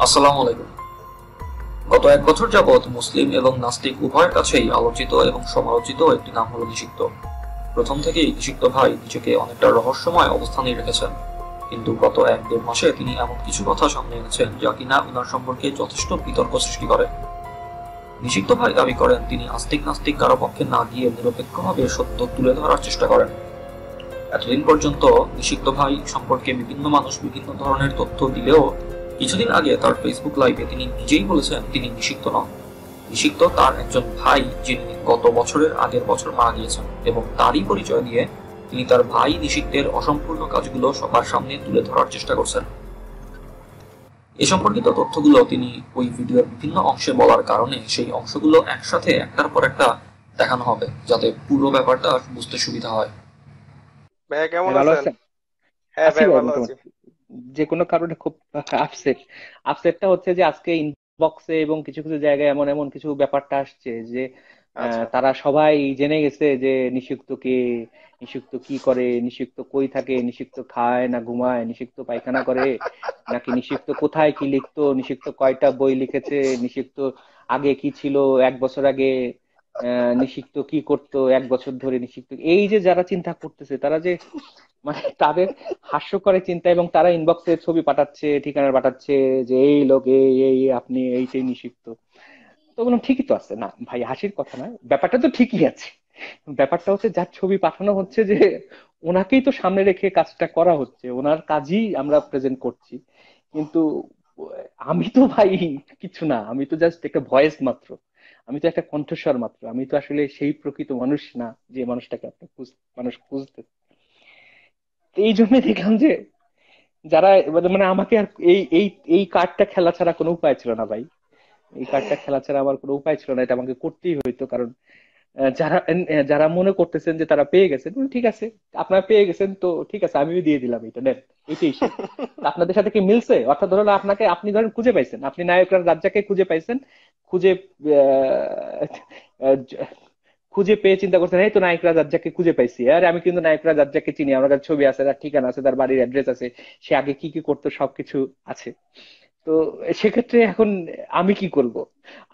আসসালামু আলাইকুম। গত 1 বছর যাবৎ মুসলিম এবং নাস্তিক উভয়ের কাছেই আলোচিত এবং সমালোচিত একটি নাম হলো নিষিক্ত। প্রথম থেকেই নিষিক্ত ভাই নিজেকে অনেকটা রহস্যময় অবস্থানে রেখেছেন, কিন্তু গত 1-1.5 মাসে তিনি এমন কিছু কথা সামনে এনেছেন যা কিনা উনার সম্পর্কে যথেষ্ট বিতর্ক সৃষ্টি করে। নিষিক্ত ভাই দাবি করেন তিনি আস্তিক নাস্তিক কারো পক্ষে না গিয়ে নিরপেক্ষভাবে সত্য তুলে ধরার চেষ্টা করেন। এতদিন পর্যন্ত নিষিক্ত ভাই সম্পর্কে বিভিন্ন মানুষ বিভিন্ন ধরনের তথ্য দিলেও কিছুদিন আগে তার ফেসবুক লাইভে তিনি নিজেই বলেছেন তিনি নিষিক্ত নন। নিষিক্ত তার একজন ভাই যিনি গত বছরের আগের বছর মারা গিয়েছেন, এবং তারই পরিচয় দিয়ে তিনি তার ভাই নিষিক্তের অসম্পূর্ণ কাজগুলো সবার সামনে তুলে ধরার চেষ্টা করছেন। এ সম্পর্কিত তথ্যগুলো তিনি ওই ভিডিওর বিভিন্ন অংশে বলার কারণে সেই অংশগুলো একসাথে একটার পর একটা দেখানো হবে, যাতে পুরো ব্যাপারটা বুঝতে সুবিধা হয়। ভাইয়া কেমন ভালো আছেন? আছেন? হ্যাঁ আছি ভাই, ভাই ভালো আছি। মোটামুটি। যে কোনো কারণে খুব আপসেট। আপসেটটা হচ্ছে যে আজকে ইনবক্সে এবং কিছু কিছু জায়গায় এমন এমন কিছু ব্যাপারটা আসছে যে আচ্ছা। তারা সবাই জেনে গেছে যে নিষিক্ত কে, নিষিক্ত কি করে, নিষিক্ত কই থাকে, নিষিক্ত খায় না ঘুমায়, নিষিক্ত পায়খানা করে নাকি, নিষিক্ত কোথায় কি লিখতো, নিষিক্ত কয়টা বই লিখেছে, নিষিক্ত আগে কি ছিল, 1 বছর আগে নিষিক্ত কি করতো, 1 বছর ধরে নিষিক্ত, এই যে যারা চিন্তা করতেছে তারা যে মানে তাদের হাস্যকর চিন্তা, এবং তারা ইনবক্সে ছবি পাঠাচ্ছে, ঠিকানা পাঠাচ্ছে যে এই লোক এই এই আপনি এইটাই নিষিক্ত। তো বললাম ঠিকই তো আছে, না ভাই হাসির কথা নয়, ব্যাপারটা তো ঠিকই আছে। ব্যাপারটা হচ্ছে যার ছবি পাঠানো হচ্ছে যে ওনাকেই তো সামনে রেখে কাজটা করা হচ্ছে, ওনার কাজই আমরা প্রেজেন্ট করছি। কিন্তু আমি তো ভাই কিছু না, আমি তো জাস্ট একটা ভয়েস মাত্র, আমি তো একটা কণ্ঠস্বর মাত্র, আমি তো আসলে সেই প্রকৃত মানুষ না যে মানুষটাকে আপনি মানুষ খুঁজতে। তো এই জন্য দেখলাম যে যারা মানে মানে আমাকে আর এই এই এই কার্ডটা খেলা ছাড়া কোনো উপায় ছিল না ভাই। এই কার্ডটা খেলা ছাড়া আমার কোনো উপায় ছিল না, এটা আমাকে করতেই হইতো। কারণ যারা মনে করতেছেন যে তারা পেয়ে গেছেন, ঠিক আছে, আপনারা পেয়ে গেছেন তো ঠিক আছে, আমিও দিয়ে দিলাম, এটা নেন, এইটাই শেষ। তা আপনাদের সাথে কি মিলছে? অর্থাৎ ধরুন আপনাকে, আপনি ধরেন খুঁজে পাইছেন, আপনি নায়করা রাজ্জাককে খুঁজে পাইছেন, খুঁজে আহ, আহ, খুঁজে পেয়ে চিন্তা করছেন এই তো নায়করা রাজ্জাককে খুঁজে পাইছি, আরে আমি কিন্তু নায়করা রাজ্জাককে চিনি, আমার কাছে ছবি আছে, তার ঠিকানা আছে, তার বাড়ির অ্যাড্রেস আছে, সে আগে কি কি করতো সবকিছু আছে। তো সেক্ষেত্রে এখন আমি কি করব?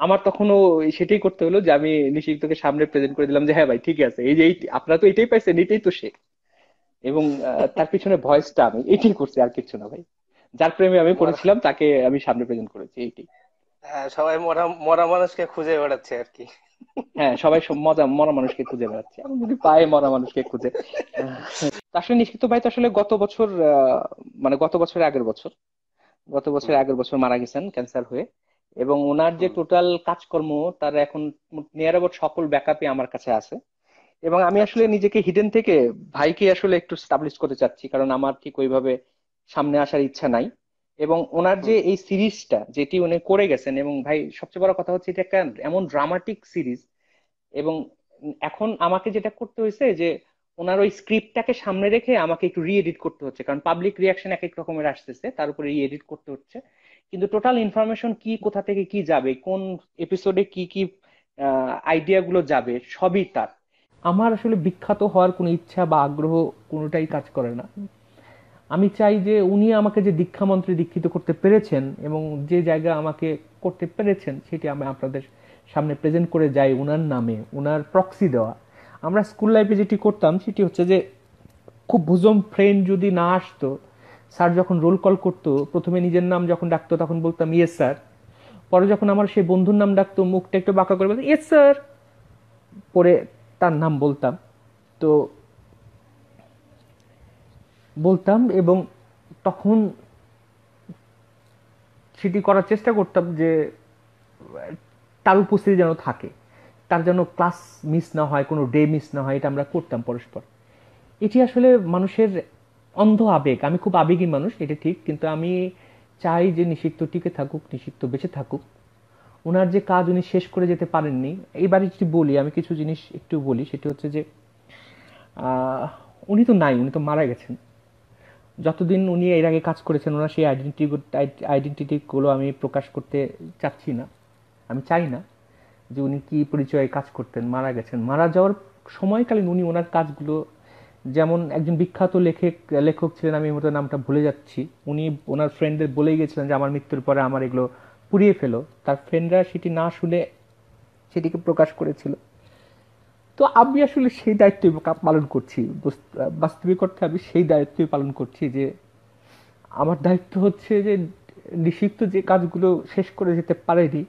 আমার তখনও সেটাই করতে হলো যে আমি নিশিক্তকে সামনে প্রেজেন্ট করে দিলাম যে হ্যাঁ ভাই ঠিক আছে, এই যে আপনারা তো এটাই পাইছেন, এটাই তো সে। এবং তার পিছনে ভয়েসটা আমি এটাই করছি, আর কিছু না ভাই। যার প্রেমে আমি মরা পড়েছিলাম তাকে আমি সামনে প্রেজেন্ট করেছি, এইটাই। হ্যাঁ, সবাই মরা মরা মানুষকে খুঁজে বেড়াচ্ছে আর কি। হ্যাঁ, সবাই সব মজা মরা মানুষকে খুঁজে বেড়াচ্ছে, আমি যদি পাই মরা মানুষকে খুঁজে। তা আসলে নিশিত ভাই তো আসলে গত বছর মানে গত বছরের আগের বছর, গত হুম, বছরের আগের বছর মারা গেছেন ক্যান্সার হয়ে। এবং ওনার যে হুম। টোটাল কাজকর্ম, তার এখন নিয়ার অ্যাবাউট সকল ব্যাকআপই আমার কাছে আছে। এবং আমি আসলে আচ্ছা। নিজেকে হিডেন থেকে ভাইকে আসলে একটু স্টাবলিশ করতে চাচ্ছি, কারণ আমার ঠিক ওইভাবে সামনে আসার ইচ্ছা নাই। এবং ওনার হুম, যে এই সিরিজটা যেটি উনি করে গেছেন, এবং ভাই সবচেয়ে বড় কথা হচ্ছে এটা একটা এমন ড্রামাটিক সিরিজ। এবং এখন আমাকে যেটা করতে হয়েছে যে ওনার ওই স্ক্রিপ্টটাকে সামনে রেখে আমাকে একটু রি-এডিট করতে হচ্ছে, কারণ পাবলিক রিয়াকশন এক এক রকমের আসতেছে, তার উপরে রি-এডিট করতে হচ্ছে। কিন্তু টোটাল ইনফরমেশন কি, কোথা থেকে কি যাবে, কোন এপিসোডে কি কি আইডিয়া গুলো যাবে, সবই তার। আমার আসলে বিখ্যাত হওয়ার কোনো ইচ্ছা বা আগ্রহ কোনোটাই কাজ করে না। আমি চাই যে উনি আমাকে যে দীক্ষামন্ত্রে দীক্ষিত করতে পেরেছেন এবং যে জায়গা আমাকে করতে পেরেছেন, সেটি আমি আপনাদের সামনে প্রেজেন্ট করে যাই উনার নামে, উনার প্রক্সি দেওয়া। আমরা স্কুল লাইফে যেটি করতাম সেটি হচ্ছে যে খুব বুজম ফ্রেন্ড যদি না আসতো, স্যার যখন রোল কল করতো প্রথমে নিজের নাম যখন ডাকতো তখন বলতাম ইয়েস স্যার। পরে যখন আমার সেই বন্ধুর নাম ডাকতো মুখটা একটু বাঁকা করে বলতাম ইয়েস স্যার, পরে তার নাম বলতাম। তো বলতাম, এবং তখন সেটি করার চেষ্টা করতাম যে তার উপস্থিতি যেন থাকে, তার যেন ক্লাস মিস না হয়, কোনো ডে মিস না হয়, এটা আমরা করতাম পরস্পর। এটি আসলে মানুষের অন্ধ আবেগ, আমি খুব আবেগী মানুষ এটা ঠিক, কিন্তু আমি চাই যে নিষিক্ত টিকে থাকুক, নিষিক্ত বেঁচে থাকুক। ওনার যে কাজ উনি শেষ করে যেতে পারেননি। এইবারে যদি বলি, আমি কিছু জিনিস একটু বলি, সেটি হচ্ছে যে আহ, উনি তো নাই, উনি তো মারা গেছেন। যতদিন উনি এর আগে কাজ করেছেন ওনার সেই আইডেন্টিটিগুলো আমি প্রকাশ করতে চাচ্ছি না, আমি চাই না যে উনি কি পরিচয়ে কাজ করতেন। মারা গেছেন, মারা যাওয়ার সময়কালীন উনি ওনার কাজগুলো যেমন একজন বিখ্যাত লেখক ছিলেন, আমি ওনার নামটা ভুলে যাচ্ছি, উনি ওনার ফ্রেন্ডদের বলেই গেছিলেন যে আমার মৃত্যুর পরে আমার এগুলো পুড়িয়ে ফেলো। তার ফ্রেন্ডরা সেটি না শুনে সেটিকে প্রকাশ করেছিল। তো আমি আসলে সেই দায়িত্বই পালন করছি, বাস্তবিক অর্থে আমি সেই দায়িত্বই পালন করছি যে আমার দায়িত্ব হচ্ছে যে নিষিদ্ধ যে কাজগুলো শেষ করে যেতে পারেনি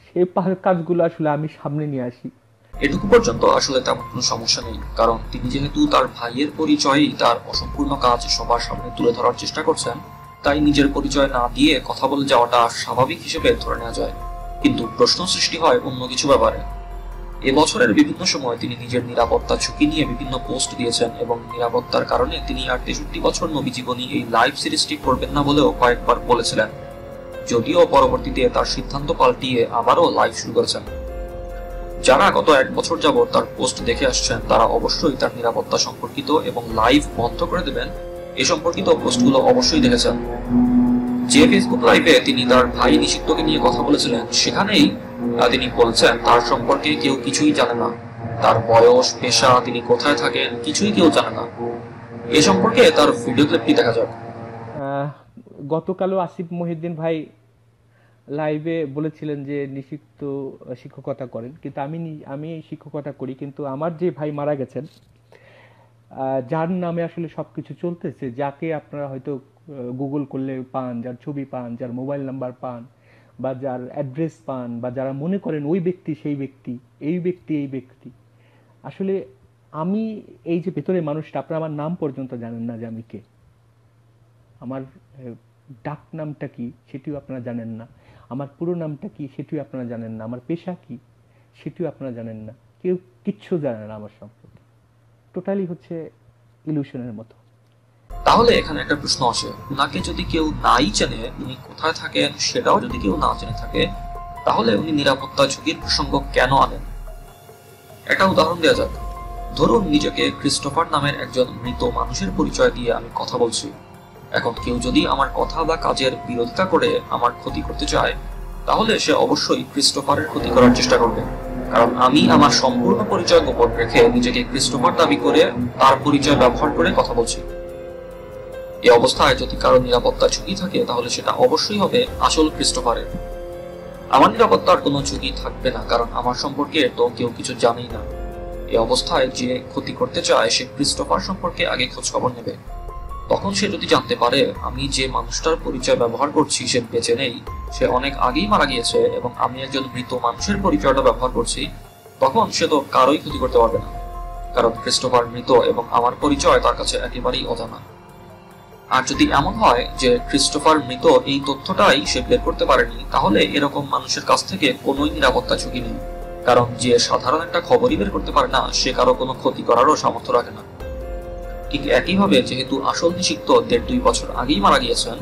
সেই কাজগুলো আসলে আমি সামনে নিয়ে আসি। এটুকু পর্যন্ত আসলে তেমন কোনো সমস্যা নেই, কারণ তিনি যেহেতু তার ভাইয়ের পরিচয়ই তার অসম্পূর্ণ কাজ সবার সামনে তুলে ধরার চেষ্টা করছেন, তাই নিজের পরিচয় না দিয়ে কথা বলে যাওয়াটা স্বাভাবিক হিসেবে ধরে নেওয়া যায়। কিন্তু প্রশ্ন সৃষ্টি হয় অন্য কিছু ব্যাপারে। এবছরের বিভিন্ন সময় তিনি নিজের নিরাপত্তা ঝুঁকি নিয়ে বিভিন্ন পোস্ট দিয়েছেন এবং নিরাপত্তার কারণে তিনি আর 63 বছর নবী জীবনী এই লাইভ সিরিজটি করবেন না বলেও কয়েকবার বলেছিলেন, যদিও পরবর্তীতে তার সিদ্ধান্ত পাল্টিয়ে আবারও লাইভ শুরু করেছেন। যারা গত 1 বছর যাবত তার পোস্ট দেখে আসছেন তারা অবশ্যই তার নিরাপত্তা সম্পর্কিত এবং লাইভ বন্ধ করে দেবেন এ সম্পর্কিত পোস্টগুলো অবশ্যই দেখেছেন। যে ফেসবুক লাইভে তিনি তার ভাই নিষিদ্ধকে নিয়ে কথা বলেছিলেন সেখানেই তিনি বলছেন তার সম্পর্কে কেউ কিছুই জানে না, তার বয়স, পেশা, তিনি কোথায় থাকেন কিছুই কেউ জানে না। এ সম্পর্কে তার ভিডিও ক্লিপটি দেখা যাক। গতকালও আসিফ মহিউদ্দিন ভাই লাইভে বলেছিলেন যে নিষিদ্ধ শিক্ষকতা করেন, কিন্তু আমি শিক্ষকতা করি, কিন্তু আমার যে ভাই মারা গেছেন, যার নামে আসলে সবকিছু চলতেছে, যাকে আপনারা হয়তো গুগল করলে পান, যার ছবি পান, যার মোবাইল নাম্বার পান, বা যার অ্যাড্রেস পান, বা যারা মনে করেন ওই ব্যক্তি সেই ব্যক্তি, এই ব্যক্তি এই ব্যক্তি, আসলে আমি এই যে ভেতরে মানুষটা, আপনারা আমার নাম পর্যন্ত জানেন না যে আমি কে, আমার ডাক নামটা কি সেটিও আপনারা জানেন না, আমার পুরো নামটা কি সেটিও আপনারা জানেন না, আমার পেশা কি সেটিও আপনারা জানেন না, কেউ কিচ্ছু জানে না আমার সম্পর্কে। টোটালি হচ্ছে ইলুশনের মতো। তাহলে এখানে একটা প্রশ্ন আসে, উনাকে যদি কেউ নাই জানে, উনি কোথায় থাকেন সেটাও যদি কেউ না জেনে থাকে, তাহলে উনি নিরাপত্তা ঝুঁকির প্রসঙ্গ কেন আনেন? একটা উদাহরণ দেওয়া যাক। ধরুন নিজেকে ক্রিস্টোফার নামের একজন মৃত মানুষের পরিচয় দিয়ে আমি কথা বলছি। এখন কেউ যদি আমার কথা বা কাজের বিরোধিতা করে আমার ক্ষতি করতে চায়, তাহলে সে অবশ্যই ক্রিস্টোফারের ক্ষতি করার চেষ্টা করবে, কারণ আমি আমার সম্পূর্ণ পরিচয় গোপন রেখে নিজেকে ক্রিস্টোফার দাবি করে তার পরিচয় ব্যবহার করে কথা বলছি। এই অবস্থায় যদি কারো নিরাপত্তা ঝুঁকি থাকে তাহলে সেটা অবশ্যই হবে আসল ক্রিস্টোফারের। আমার নিরাপত্তার কোনো ঝুঁকি থাকবে না, কারণ আমার সম্পর্কে তো কেউ কিছু জানেই না। এই অবস্থায় যে ক্ষতি করতে চায় সে ক্রিস্টোফার সম্পর্কে আগে খোঁজ খবর নেবে। তখন সে যদি জানতে পারে আমি যে মানুষটার পরিচয় ব্যবহার করছি সে বেঁচে নেই, সে অনেক আগেই মারা গিয়েছে এবং আমি একজন মৃত মানুষের পরিচয়টা ব্যবহার করছি, তখন সে তো কারোই ক্ষতি করতে পারবে না, কারণ ক্রিস্টোফার মৃত এবং আমার পরিচয় তার কাছে একেবারেই অজানা। আর যদি এমন হয় যে ক্রিস্টোফার মৃত এই তথ্যটাই সে বের করতে পারেনি, তাহলে এরকম মানুষের কাছ থেকে কোনোই নিরাপত্তা ঝুঁকি নেই, কারণ যে সাধারণ একটা খবরই বের করতে পারে না সে কারো কোনো ক্ষতি করারও সামর্থ্য রাখে না। ঠিক একইভাবে যেহেতু আসল নিষিদ্ধ 1.5-2 বছর আগেই মারা গিয়েছেন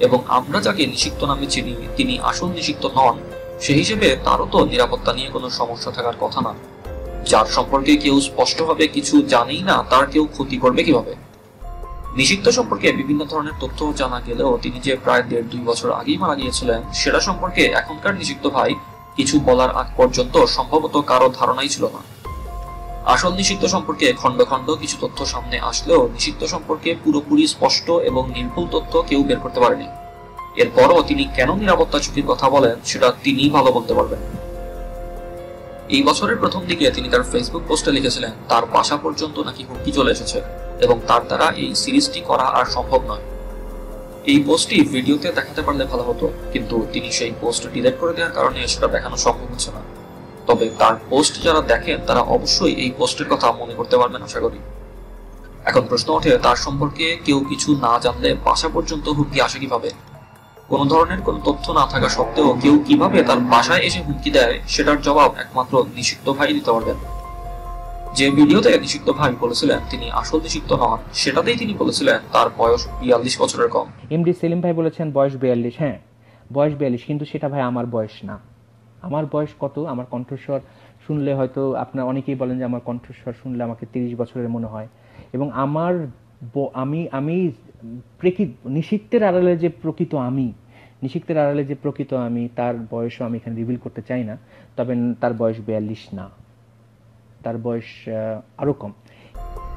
এবং আমরা যাকে নিষিদ্ধ নামে চিনি তিনি আসল নিষিদ্ধ নন, সেই হিসেবে তারও তো নিরাপত্তা নিয়ে কোনো সমস্যা থাকার কথা না। যার সম্পর্কে কেউ স্পষ্টভাবে কিছু জানেই না তার কেউ ক্ষতি করবে কিভাবে? নিষিদ্ধ সম্পর্কে বিভিন্ন ধরনের তথ্য জানা গেলেও তিনি যে প্রায় 1.5-2 বছর আগেই মারা গিয়েছিলেন সেটা সম্পর্কে এখনকার নিষিদ্ধ ভাই কিছু বলার আগ পর্যন্ত সম্ভবত কারো ধারণাই ছিল না। আসল নিষিদ্ধ সম্পর্কে খন্ড খন্ড কিছু তথ্য সামনে আসলেও নিষিদ্ধ সম্পর্কে পুরোপুরি স্পষ্ট এবং নির্ভুল তথ্য কেউ বের করতে পারেনি। এরপরও তিনি কেন নিরাপত্তা ঝুঁকির কথা বলেন সেটা তিনিই ভালো বলতে পারবেন। এই বছরের প্রথম দিকে তিনি তার ফেসবুক পোস্টে লিখেছিলেন তার বাসা পর্যন্ত নাকি হুমকি চলে এসেছে এবং তার দ্বারা এই সিরিজটি করা আর সম্ভব নয়। এই পোস্টটি ভিডিওতে দেখাতে পারলে ভালো হতো, কিন্তু তিনি সেই পোস্ট ডিলিট করে দেওয়ার কারণে সেটা দেখানো সম্ভব হচ্ছে না। তবে তার পোস্ট যারা দেখেন তারা অবশ্যই এই পোস্টের কথা মনে করতে পারবেন আশা করি। এখন প্রশ্ন ওঠে তার সম্পর্কে কেউ কিছু না জানলে বাসা পর্যন্ত হুমকি আসে কিভাবে? কোন ধরনের কোন তথ্য না থাকা সত্ত্বেও কেউ কিভাবে তার বাসায় এসে হুমকি দেয় সেটার জবাব একমাত্র নিষিদ্ধ ভাই দিতে পারবেন। যে ভিডিওতে নিষিদ্ধ ভাই বলেছিলেন তিনি আসল নিষিদ্ধ নন, সেটাতেই তিনি বলেছিলেন তার বয়স 42 বছরের কম। এমডি সেলিম ভাই বলেছেন বয়স 42। হ্যাঁ, বয়স 42, কিন্তু সেটা ভাই আমার বয়স না। আমার বয়স কত? আমার কণ্ঠস্বর শুনলে হয়তো আপনারা অনেকেই বলেন যে আমার কণ্ঠস্বর শুনলে আমাকে 30 বছরের মনে হয়, এবং আমার আমি আমি নিষিদ্ধের আড়ালে যে প্রকৃত আমি তার বয়সও আমি এখানে রিভিল করতে চাই না। তবে তার বয়স 42 না, তার বয়স আরো কম।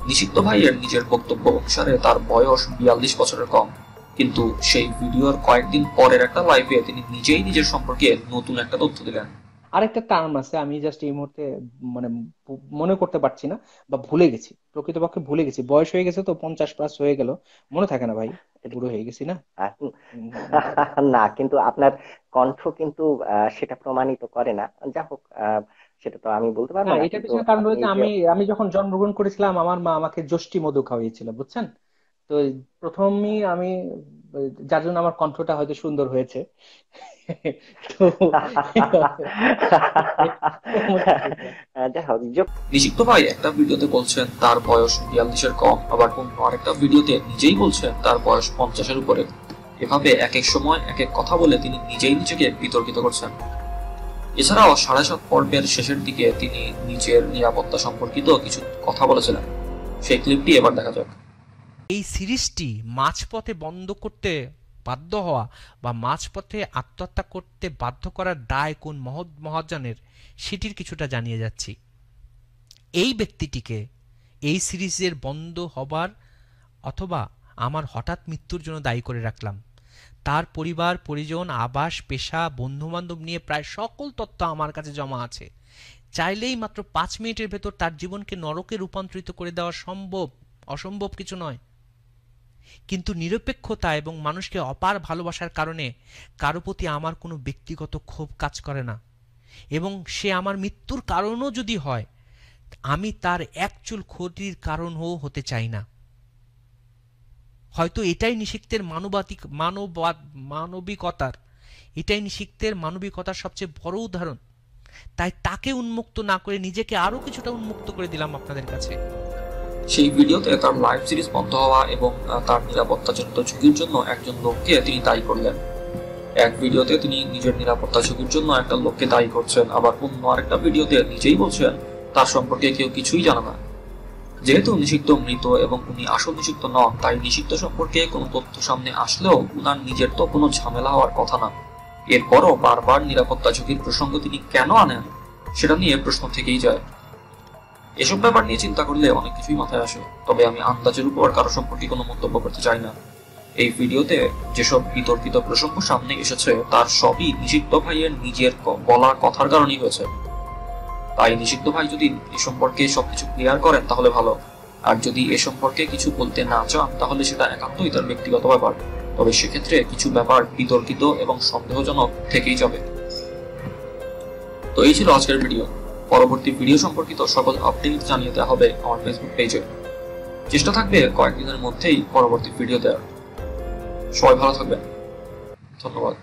নিষিক্ত ভাইয়ের নিজের বক্তব্য অনুসারে তার বয়স 42 বছরের কম, কিন্তু সেই ভিডিওর কয়েকদিন পরের একটা লাইভে তিনি নিজেই নিজের সম্পর্কে নতুন একটা তথ্য দিলেন। আরেকটা টার্ম আছে, আমি জাস্ট এই মুহূর্তে মানে মনে করতে পারছি না, বা ভুলে গেছি, প্রকৃতপক্ষে ভুলে গেছি। বয়স হয়ে গেছে তো, 50+ হয়ে গেল, মনে থাকে না ভাই, বুড়ো হয়ে গেছি না। না, কিন্তু আপনার কণ্ঠ কিন্তু সেটা প্রমাণিত করে না। যা হোক, সেটা তো আমি বলতে পারবো না, না, এটার কিন্তু পিছনে কারণ আপনি রয়েছে, যে আমি আমি যখন জন্মগ্রহণ করেছিলাম আমার মা আমাকে যষ্টি মধু খাওয়িয়েছিল, বুঝছেন? তো প্রথমই আমি, যার জন্য আমার কণ্ঠটা হয়তো সুন্দর হয়েছে। তো যাই হোক, নিষিক্ত ভাই একটা ভিডিওতে বলছেন তার বয়স 42-এর কম, আবার অন্য আরেকটা ভিডিওতে নিজেই বলছেন তার বয়স 50-এর উপরে। এভাবে এক এক সময় এক এক কথা বলে তিনি নিজেই নিজেকে বিতর্কিত করছেন। এছাড়াও 7.5 পর্বের শেষের দিকে তিনি নিজের নিরাপত্তা সম্পর্কিত কিছু কথা বলেছিলেন। সেই ক্লিপটি এবার দেখা যাক। এই সিরিজটি মাঝপথে বন্ধ করতে বাধ্য হওয়া বা মাঝপথে আত্মহত্যা করতে বাধ্য করার দায় কোন মহাজনের, সেটির কিছুটা জানিয়ে যাচ্ছি। এই ব্যক্তিটিকে এই সিরিজের বন্ধ হবার অথবা আমার হঠাৎ মৃত্যুর জন্য দায়ী করে রাখলাম। তার পরিবার পরিজন, আবাস, পেশা, বন্ধুবান্ধব নিয়ে প্রায় সকল তথ্য আমার কাছে জমা আছে। চাইলেই মাত্র 5 মিনিটের ভেতর তার জীবনকে নরকে রূপান্তরিত করে দেওয়া অসম্ভব কিছু নয়। কিন্তু নিরপেক্ষতা এবং মানুষকে অপার ভালোবাসার কারণে কারো প্রতি আমার কোনো ব্যক্তিগত ক্ষোভ কাজ করে না, এবং সে আমার মৃত্যুর কারণও যদি হয়, আমি তার এক চুল ক্ষতির কারণও হতে চাই না। হয়তো এটাই নিষিক্তের মানবিকতার সবচেয়ে বড় উদাহরণ। তাই তাকে উন্মুক্ত না করে নিজেকে আরো কিছুটা উন্মুক্ত করে দিলাম আপনাদের কাছে। সেই ভিডিওতে তার লাইভ সিরিজ বন্ধ হওয়া এবং তার নিরাপত্তাজনিত ঝুঁকির জন্য একজন লোককে তিনি দায়ী করলেন। এক ভিডিওতে তিনি নিজের নিরাপত্তা ঝুঁকির জন্য একটা লোককে দায়ী করছেন, আবার অন্য আরেকটা ভিডিওতে নিজেই বলছেন তার সম্পর্কে কেউ কিছুই জানে না। যেহেতু নিষিক্ত মৃত এবং উনি আসল নিষিক্ত নন, তাই নিষিক্ত সম্পর্কে কোনো তথ্য সামনে আসলেও উনার নিজের তো কোনো ঝামেলা হওয়ার কথা না। এরপরও বারবার নিরাপত্তা ঝুঁকির প্রসঙ্গ তিনি কেন আনেন, সেটা নিয়ে প্রশ্ন থেকেই যায়। এসব ব্যাপার নিয়ে চিন্তা করলে অনেক কিছুই মাথায় আসে, তবে আমি আন্দাজের উপর কারো সম্পর্কে কোনো মন্তব্য করতে চাই না। এই ভিডিওতে যেসব বিতর্কিত প্রসঙ্গ সামনে এসেছে তার সবই নিষিক্ত ভাইয়ের নিজের বলা কথার কারণেই হয়েছে। তাই নিষিক্ত ভাই যদি এ সম্পর্কে সবকিছু ক্লিয়ার করেন তাহলে ভালো, আর যদি এ সম্পর্কে কিছু বলতে না চান তাহলে সেটা একান্তই তার ব্যক্তিগত ব্যাপার। তবে সেক্ষেত্রে কিছু ব্যাপার বিতর্কিত এবং সন্দেহজনক থেকেই যাবে। তো এই ছিল আজকের ভিডিও। পরবর্তী ভিডিও সম্পর্কিত সকল আপডেট জানিয়ে দেওয়া হবে আমার ফেসবুক পেজে। চেষ্টা থাকবে কয়েকদিনের মধ্যেই পরবর্তী ভিডিও দেওয়ার। সবাই ভালো থাকবেন, ধন্যবাদ।